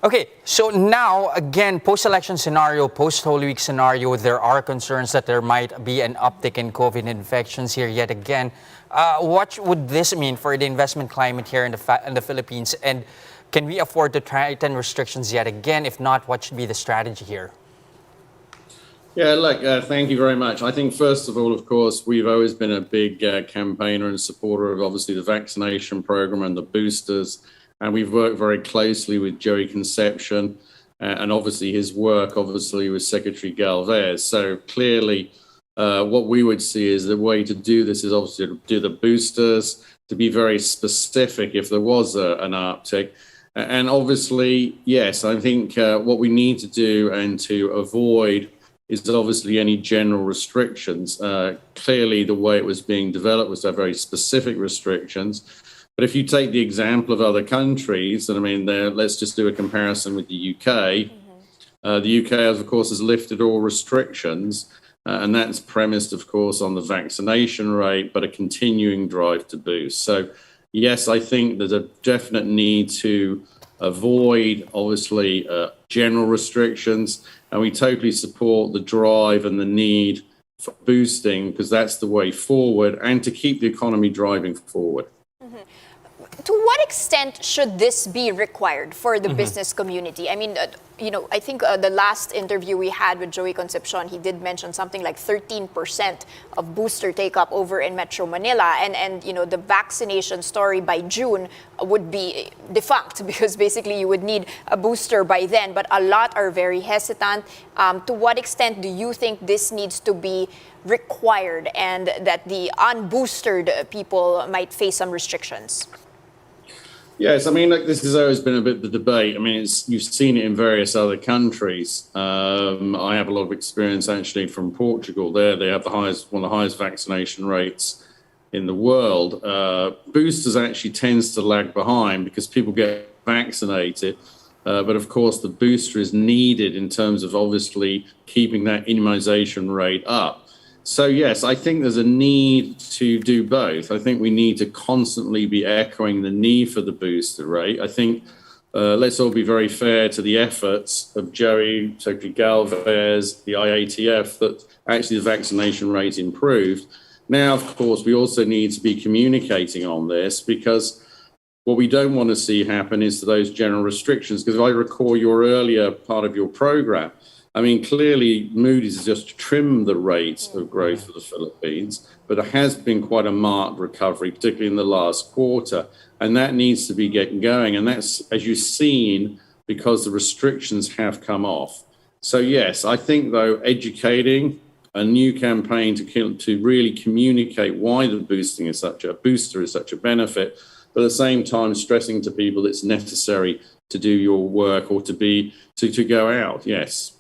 Okay, so now, again, post-election scenario, post-Holy Week scenario, there are concerns that there might be an uptick in COVID infections here yet again. What would this mean for the investment climate here in the Philippines? And can we afford to tighten restrictions yet again? If not, what should be the strategy here? Yeah, look, thank you very much. I think, first of all, of course, we've always been a big campaigner and supporter of, obviously, the vaccination program and the boosters. And we've worked very closely with Joey Concepcion and obviously his work, obviously, with Secretary Galvez. So clearly, what we would see is the way to do this is obviously to do the boosters, to be very specific if there was an uptick. And obviously, yes, I think what we need to do and to avoid is obviously any general restrictions. Clearly, the way it was being developed was to have very specific restrictions. But if you take the example of other countries, and I mean, let's just do a comparison with the UK. The UK, of course, has lifted all restrictions, and that's premised, of course, on the vaccination rate, but a continuing drive to boost. So, yes, I think there's a definite need to avoid, obviously, general restrictions, and we totally support the drive and the need for boosting, because that's the way forward, and to keep the economy driving forward. To what extent should this be required for the business community? I mean, I think the last interview we had with Joey Concepcion, he did mention something like 13% of booster take-up over in Metro Manila. And the vaccination story by June would be defunct because basically you would need a booster by then. But a lot are very hesitant. To what extent do you think this needs to be required and that the unboosted people might face some restrictions? Yes, I mean, look, this has always been a bit of the debate. I mean, you've seen it in various other countries. I have a lot of experience actually from Portugal. There, they have one of the highest vaccination rates in the world. Boosters actually tends to lag behind because people get vaccinated. But of course, the booster is needed in terms of obviously keeping that immunization rate up. So, yes, I think there's a need to do both. I think we need to constantly be echoing the need for the booster rate. I think let's all be very fair to the efforts of Joey, Secretary Galvez, the IATF, that actually the vaccination rate improved. Now, of course, we also need to be communicating on this because what we don't want to see happen is those general restrictions. Because if I recall your earlier part of your program, I mean, clearly, Moody's has just trimmed the rate of growth for the Philippines, but there has been quite a marked recovery, particularly in the last quarter, and that needs to be getting going. And that's, as you've seen, because the restrictions have come off. So, yes, I think, though, educating a new campaign to really communicate why the booster is such a benefit, but at the same time stressing to people it's necessary to do your work or to go out, yes.